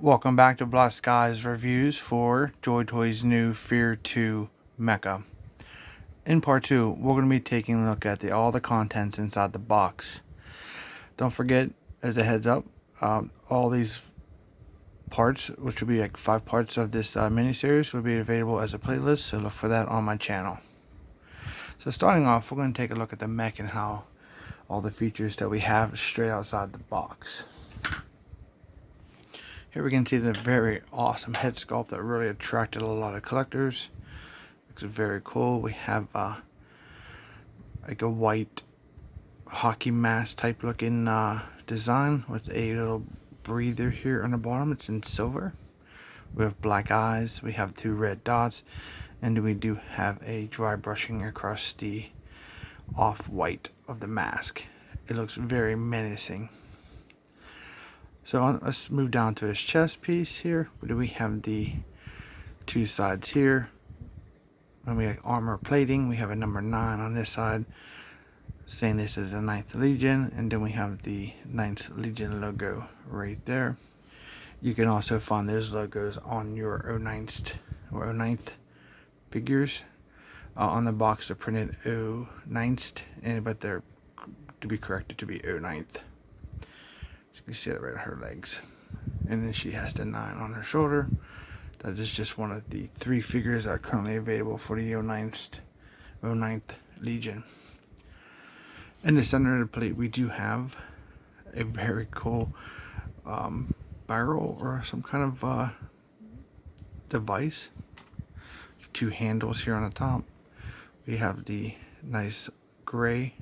Welcome back to Black Skies Reviews for Joytoy's new Fear 2 Mecha. In part 2, we're going to be taking a look at all the contents inside the box. Don't forget, as a heads up, all these parts, which will be like 5 parts of this miniseries, will be available as a playlist, so look for that on my channel. So starting off, we're going to take a look at the mech and how all the features that we have straight outside the box. Here we can see the very awesome head sculpt that really attracted a lot of collectors. Looks very cool. We have like a white hockey mask type looking design with a little breather here on the bottom. It's in silver. We have black eyes. We have 2 red dots, and we do have a dry brushing across the off-white of the mask. It looks very menacing. So let's move down to his chest piece here. We have the 2 sides here. When we have armor plating, we have a number 9 on this side, saying this is the 9th Legion, and then we have the 9th Legion logo right there. You can also find those logos on your 09th or 09th figures. On the box they're printed 09th, but they're to be corrected to be 09th. You can see that right on her legs. And then she has the 9 on her shoulder. That is just one of the 3 figures that are currently available for the 09th Legion. In the center of the plate, we do have a very cool barrel or some kind of device. 2 handles here on the top. We have the nice gray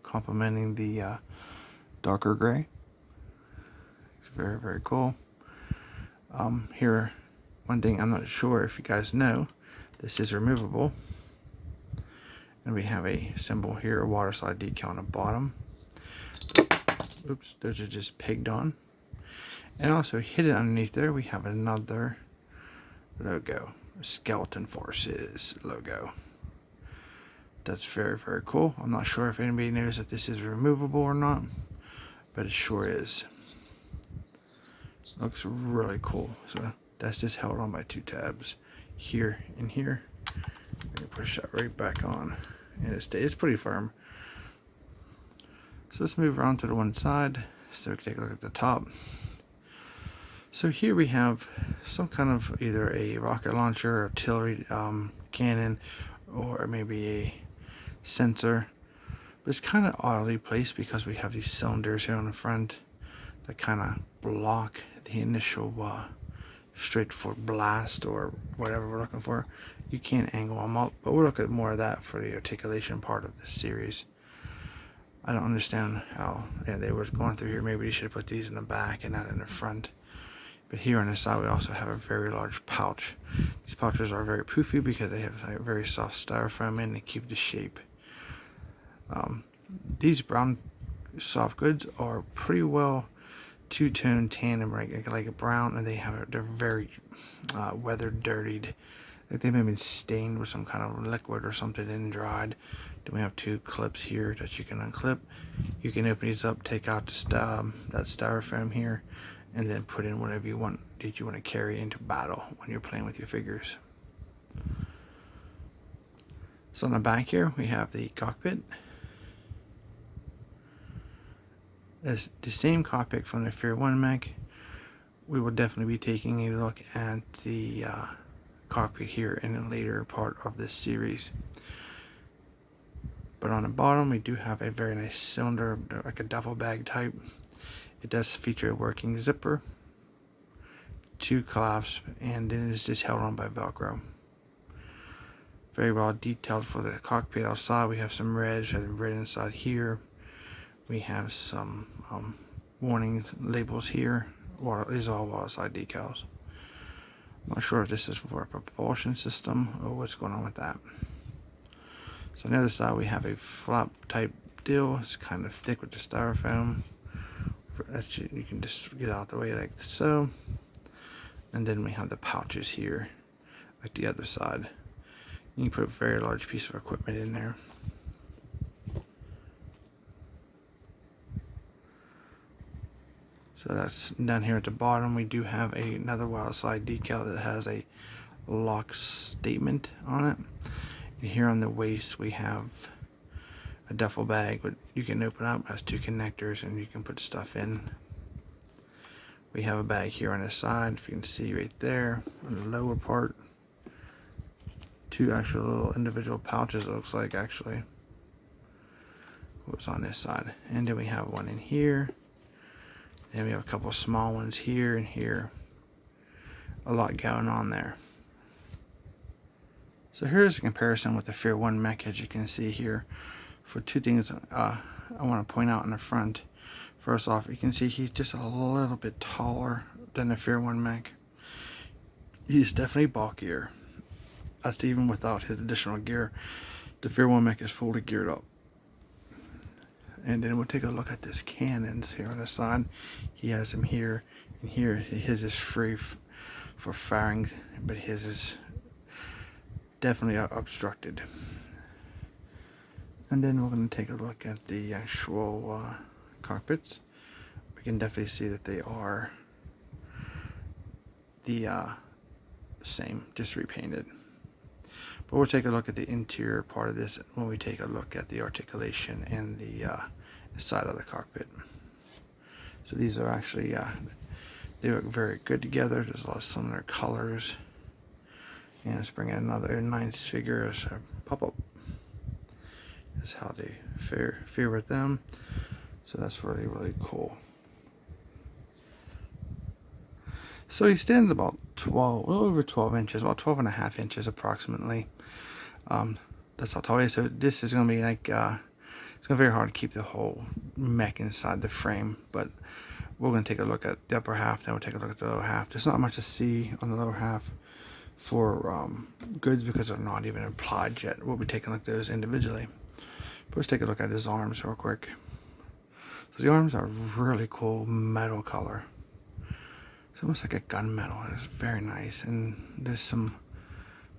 complementing the darker gray. Very, very cool. Here, one thing I'm not sure if you guys know, this is removable. And we have a symbol here, a water slide decal on the bottom. Oops, those are just pegged on. And also hidden underneath there, we have another logo, a Skeleton Forces logo. That's very, very cool. I'm not sure if anybody knows that this is removable or not, but it sure is. Looks really cool. So that's just held on by 2 tabs here and here. You push that right back on, and it stays pretty firm. So let's move around to the one side so we can take a look at the top. So here we have some kind of either a rocket launcher, artillery cannon, or maybe a sensor. But it's kind of oddly placed because we have these cylinders here on the front that kind of block the initial straightforward blast or whatever we're looking for. You can't angle them up, but we'll look at more of that for the articulation part of the series. I don't understand how they were going through here. Maybe they should have put these in the back and not in the front. But here on the side we also have a very large pouch. These pouches are very poofy because they have a very soft styrofoam in to keep the shape. These brown soft goods are pretty well 2-tone tandem, right? Like a brown, and they're very weather dirtied. Like they may have been stained with some kind of liquid or something and dried. Then we have 2 clips here that you can unclip. You can open these up, take out the that styrofoam here, and then put in whatever you want to carry into battle when you're playing with your figures. So on the back here we have the cockpit. As the same cockpit from the Fear 1 mech. We will definitely be taking a look at the cockpit here in a later part of this series. But on the bottom we do have a very nice cylinder, like a duffel bag type. It does feature a working zipper, 2 clasps, and then it's just held on by Velcro. Very well detailed for the cockpit outside. We have some red, red inside here. We have some warning labels here. Well, these are all water slide decals. I'm not sure if this is for a propulsion system or what's going on with that. So on the other side we have a flap type deal. It's kind of thick with the styrofoam. You can just get out of the way like so. And then we have the pouches here, like the other side. You can put a very large piece of equipment in there. So So that's down here at the bottom. We do have another wild slide decal that has a lock statement on it. And here on the waist we have a duffel bag, but you can open up. It has 2 connectors and you can put stuff in. We have a bag here on the side, if you can see right there on the lower part. 2 actual little individual pouches, it looks like, actually. What's on this side? And then we have one in here. And we have a couple small ones here and here. A lot going on there. So here's a comparison with the Fear 1 Mech, as you can see here. For 2 things I want to point out in the front. First off, you can see he's just a little bit taller than the Fear 1 Mech. He's definitely bulkier. That's even without his additional gear. The Fear 1 Mech is fully geared up. And then we'll take a look at this cannons here on the side. He has them here and here. His is free for firing, but his is definitely obstructed. And then we're going to take a look at the actual cockpits. We can definitely see that they are the same, just repainted. But we'll take a look at the interior part of this when we take a look at the articulation and the side of the cockpit. So these are actually, they look very good together. There's a lot of similar colors. And let's bring in another nice figure as a pop-up. That's how they fare with them. So that's really, really cool. So he stands about 12, a little over 12 inches, about 12 and a half inches approximately. That's how tall he is. So this is going to be like, it's going to be very hard to keep the whole mech inside the frame. But we're going to take a look at the upper half, then we'll take a look at the lower half. There's not much to see on the lower half for goods because they're not even applied yet. We'll be taking a look at those individually. But let's take a look at his arms real quick. So the arms are really cool metal color. It's almost like a gunmetal. It's very nice, and there's some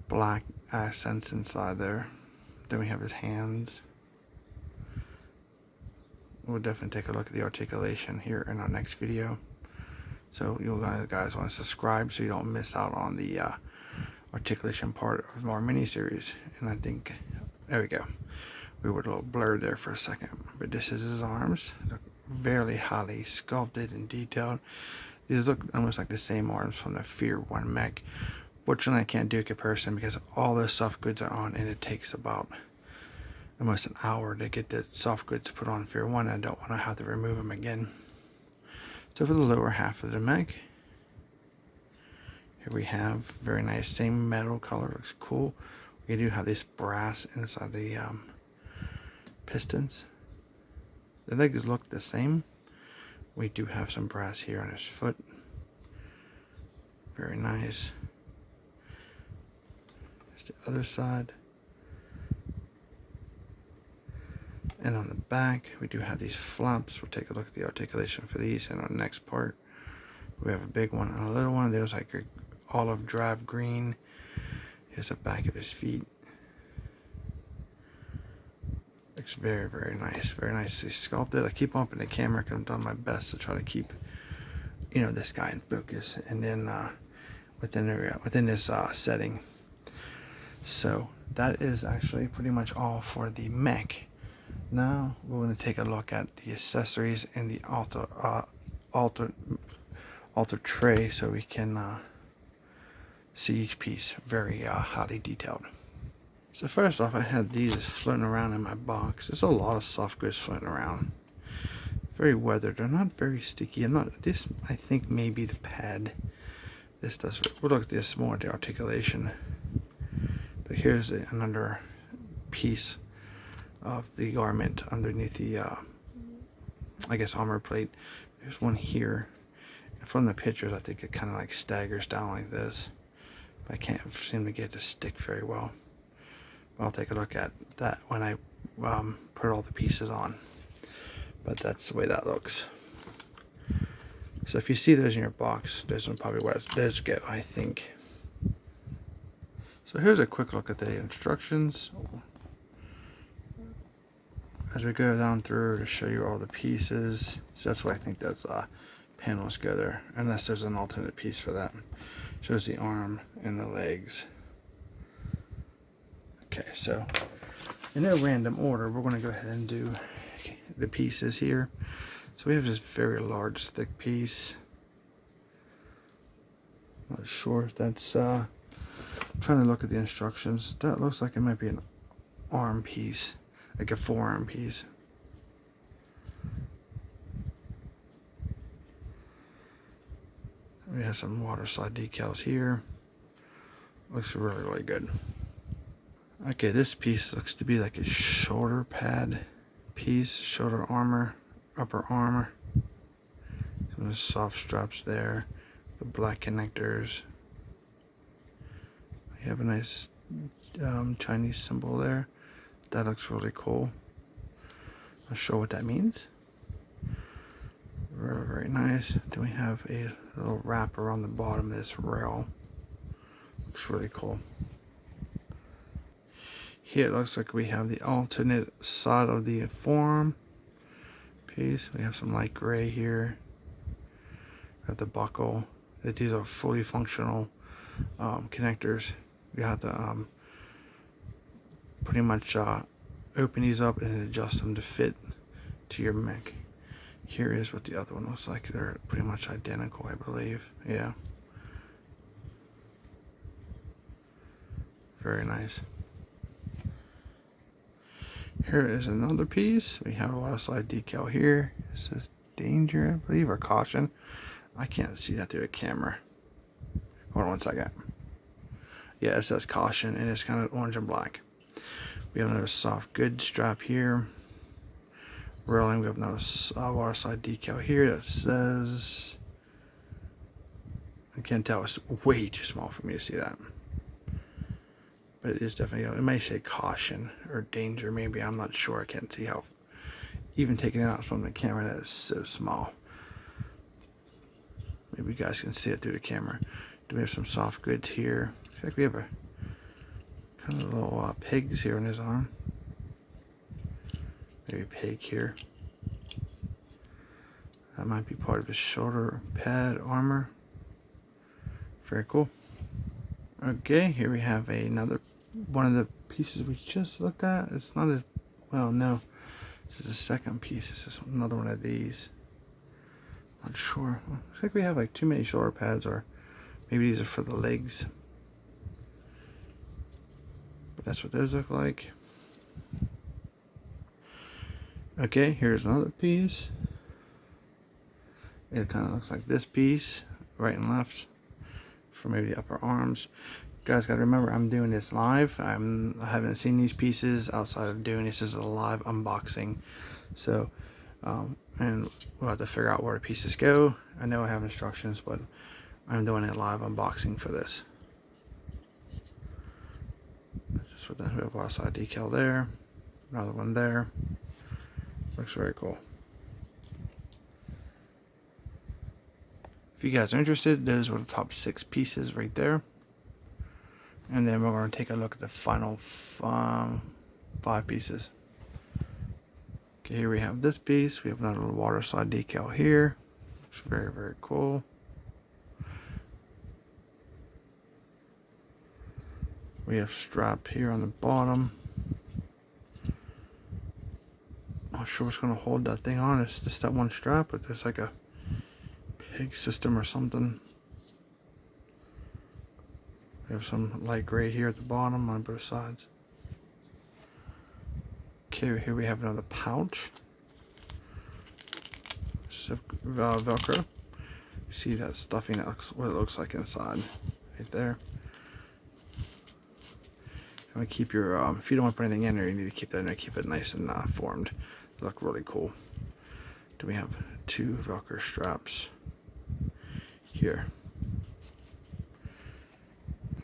black accents inside there. Then we have his hands. We'll definitely take a look at the articulation here in our next video. So you guys want to subscribe so you don't miss out on the articulation part of our mini-series. And I think, there we go. We were a little blurred there for a second. But this is his arms. They're very highly sculpted and detailed. These look almost like the same arms from the Fear 1 Mech. Fortunately, I can't do a comparison because all those soft goods are on, and it takes about almost an hour to get the soft goods put on Fear 1. I don't want to have to remove them again. So for the lower half of the mech, here we have very nice, same metal color, looks cool. We do have this brass inside the pistons. The legs look the same. We do have some brass here on his foot. Very nice. There's the other side. And on the back, we do have these flaps. We'll take a look at the articulation for these in our next part. We have a big one and a little one. There's like a olive drab green. Here's the back of his feet. Looks very, very nice. Very nicely sculpted. I keep bumping the camera because I'm doing my best to try to keep, you know, this guy in focus. And then within this setting. So that is actually pretty much all for the mech. Now we're going to take a look at the accessories and the altar tray so we can see each piece very highly detailed. So first off, I had these floating around in my box. There's a lot of soft goods floating around. Very weathered. They're not very sticky. This I think may be the pad. This does. We'll look at this more at the articulation. But here's another piece of the garment underneath the I guess armor plate. There's one here. And from the pictures, I think it kind of like staggers down like this. But I can't seem to get it to stick very well. But I'll take a look at that when I put all the pieces on. But that's the way that looks. So if you see those in your box, those are probably where those go, I think. So here's a quick look at the instructions. As we go down through to show you all the pieces. So that's why I think that's panels go there, unless there's an alternate piece for that. Shows the arm and the legs. Okay, so in no random order, we're going to go ahead and do the pieces here. So we have this very large, thick piece. Not sure if that's, I'm trying to look at the instructions. That looks like it might be an arm piece, like a forearm piece. We have some water slide decals here. Looks really, really good. Okay, this piece looks to be like a shoulder pad piece, shoulder armor, upper armor. Some soft straps there, the black connectors. We have a nice Chinese symbol there. That looks really cool. I'll show what that means. Very, very nice. Then we have a little wrapper on the bottom of this rail. Looks really cool. Here it looks like we have the alternate side of the forearm piece. We have some light gray here. We have the buckle. These are fully functional connectors. You have to pretty much open these up and adjust them to fit to your mech. Here is what the other one looks like. They're pretty much identical, I believe. Yeah. Very nice. Here is another piece. We have a water slide decal here. It says danger, I believe, or caution. I can't see that through the camera. Hold on one second. Yeah, it says caution, and it's kind of orange and black. We have another soft goods strap here. Railing, we have another water slide decal here that says, I can't tell, it's way too small for me to see that. But it is definitely, it may say caution or danger, maybe, I'm not sure. I can't see how, even taking it out from the camera, that is so small. Maybe you guys can see it through the camera. Do we have some soft goods here? Looks like we have a kind of little pigs here on his arm. Maybe a pig here. That might be part of his shoulder pad armor. Very cool. Okay, here we have another one of the pieces we just looked at. It's not as well, no. This is the second piece. This is another one of these. Not sure. Looks like we have like too many shoulder pads, or maybe these are for the legs. But that's what those look like. Okay, here's another piece. It kind of looks like this piece, right and left, for maybe the upper arms. You guys got to remember, I'm doing this live. I haven't seen these pieces outside of doing this as a live unboxing. So, and we'll have to figure out where the pieces go. I know I have instructions, but I'm doing a live unboxing for this. Just with the water slide decal there, another one there. Looks very cool. If you guys are interested, those were the top 6 pieces right there. And then we're going to take a look at the final 5 pieces. Okay, here we have this piece. We have another little water slide decal here. Looks very, very cool. We have strap here on the bottom. Not sure what's going to hold that thing on. It's just that one strap, but there's like a pig system or something. We have some light gray here at the bottom on both sides. Okay, here we have another pouch. Velcro. You see that stuffing? That looks what it looks like inside, right there. You want to keep your if you don't want to put anything in there, you need to keep that in there. Keep it nice and formed. They look really cool. Do we have 2 Velcro straps here?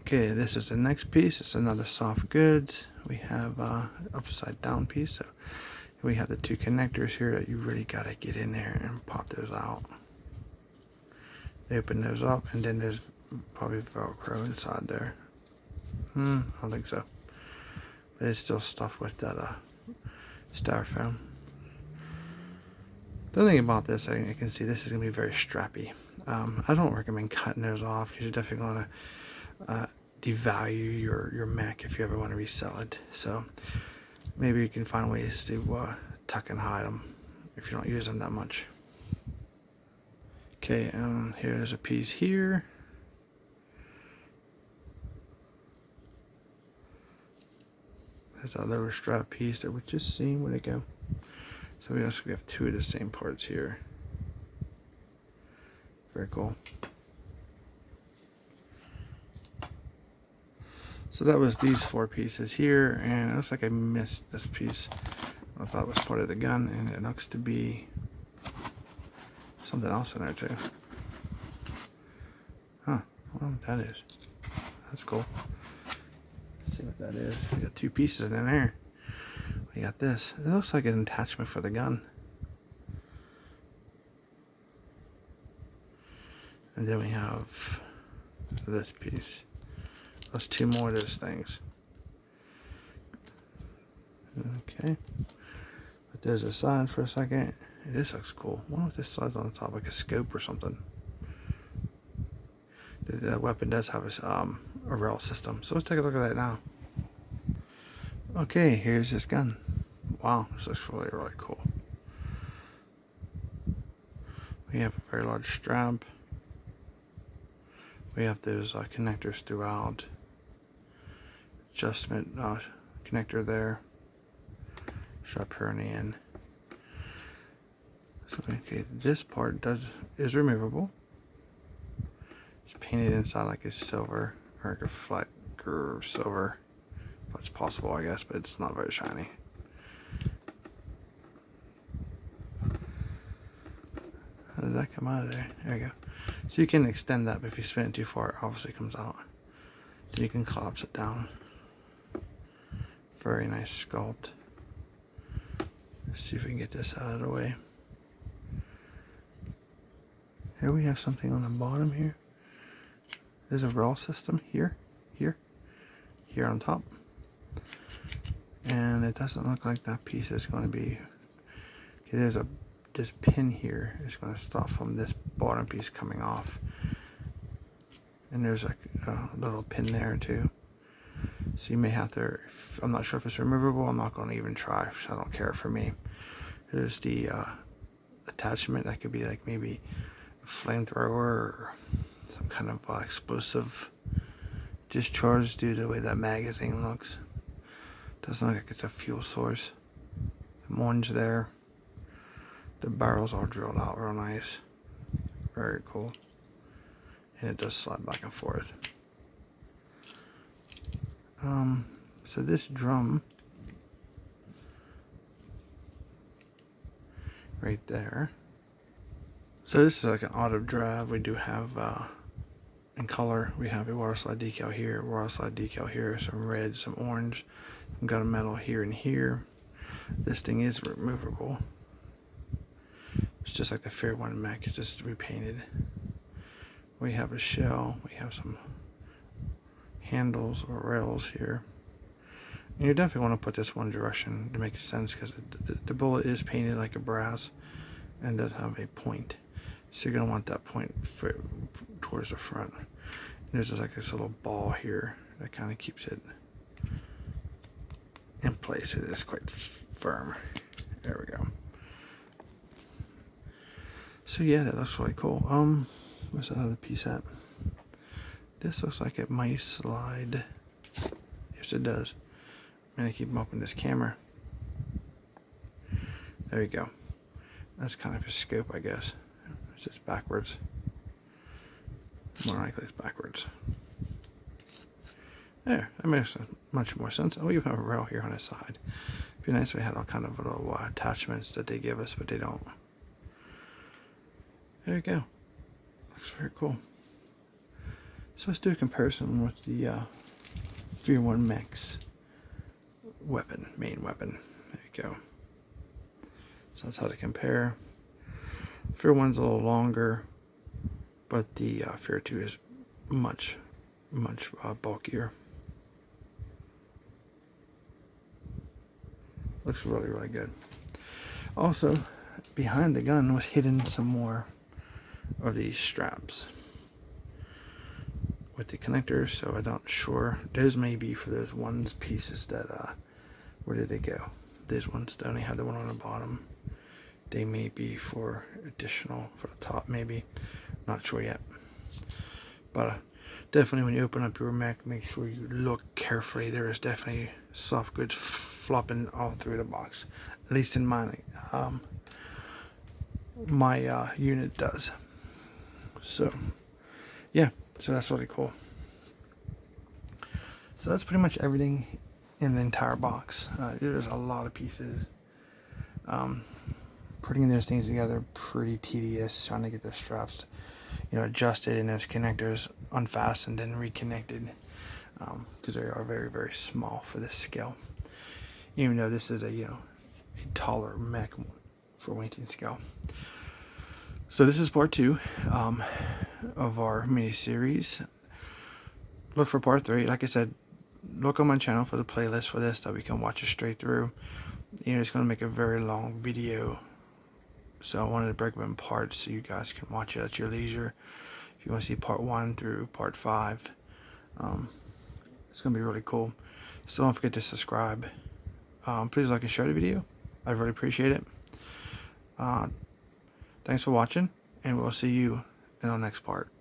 Okay, this is the next piece. It's another soft goods. We have upside down piece. So we have the 2 connectors here that you really gotta get in there and pop those out. They open those up, and then there's probably Velcro inside there. I don't think so. But it's still stuffed with that styrofoam. The other thing about this, I can see this is going to be very strappy. I don't recommend cutting those off because you're definitely going to devalue your mech if you ever want to resell it. So maybe you can find ways to tuck and hide them if you don't use them that much. Okay, here's a piece here. There's that lower strap piece that we just seen. Where'd it go? So we have two of the same parts here. Very cool. So that was these 4 pieces here, and it looks like I missed this piece. I thought it was part of the gun, and it looks to be something else in there too. Huh, well, that is. That's cool. Let's see what that is. We got 2 pieces in there. We got this. It looks like an attachment for the gun. And then we have this piece. That's 2 more of those things. Okay. Put those aside for a second. This looks cool. I wonder if this slides on the top like a scope or something. The weapon does have a rail system. So let's take a look at that now. Okay, here's this gun. Wow, this looks really, really cool. We have a very large strap. We have those connectors throughout. Adjustment connector there. Strap here on the end. So, okay, this part is removable. It's painted inside like a silver, or like a flat curve silver. If it's possible, I guess, but it's not very shiny. How did that come out of there? There you go. So you can extend that, but if you spin it too far, it obviously comes out. Then you can collapse it down. Very nice sculpt. Let's see if we can get this out of the way. Here we have something on the bottom here. There's a rail system here on top. And it doesn't look like that piece is going to be... Okay, there's this pin here is going to stop from this bottom piece coming off. And there's like a little pin there too. So you may have to... I'm not sure if it's removable. I'm not going to even try. I don't care for me. There's the attachment that could be like maybe a flamethrower or some kind of explosive discharge due to the way that magazine looks. Doesn't look like it's a fuel source. Some orange there. The barrel's all drilled out real nice. Very cool. And it does slide back and forth. So this drum right there. So this is like an auto drive. We do have in color. We have a water slide decal here, water slide decal here, some red, some orange. We've got a metal here and here. This thing is removable. It's just like the Fair One Mech. It's just repainted. We have a shell. We have some handles or rails here. And you definitely want to put this one direction to make sense because the bullet is painted like a brass and does have a point. So you're going to want that point towards the front. And there's just like this little ball here that kind of keeps it in place. It is quite firm. There we go. So yeah, that looks really cool. Where's that other piece at? This looks like it might slide. Yes, it does. I'm gonna keep open this camera. There you go. That's kind of a scope, I guess. It's just backwards. More likely it's backwards. There, that makes much more sense. Oh, you have a rail here on the side. It'd be nice if we had all kind of little attachments that they give us, but they don't. There you go. Looks very cool. So let's do a comparison with the Fear One Mech's weapon, main weapon. There you go. So that's how to compare. Fear One's a little longer, but the Fear Two is much bulkier. Looks really, really good. Also, behind the gun was hidden some more of these straps with the connectors, so I'm not sure. Those may be for those ones pieces that where did they go? These ones that only have the one on the bottom. They may be for additional for the top, maybe. Not sure yet. But definitely when you open up your Mech, make sure you look carefully. There is definitely soft goods flopping all through the box. At least in my unit does. So yeah, so that's really cool. So that's pretty much everything in the entire box. There's a lot of pieces. Putting those things together pretty tedious, trying to get the straps, adjusted and those connectors unfastened and reconnected, because they are very, very small for this scale. Even though this is a taller Mech for weighting scale. So this is part 2 of our mini series. Look for part 3. Like I said, look on my channel for the playlist for this that we can watch it straight through. It's going to make a very long video, so I wanted to break them in parts so you guys can watch it at your leisure. If you want to see part 1 through part 5, it's going to be really cool. So don't forget to subscribe. Please like and share the video. I really appreciate it. Thanks for watching, and we'll see you in our next part.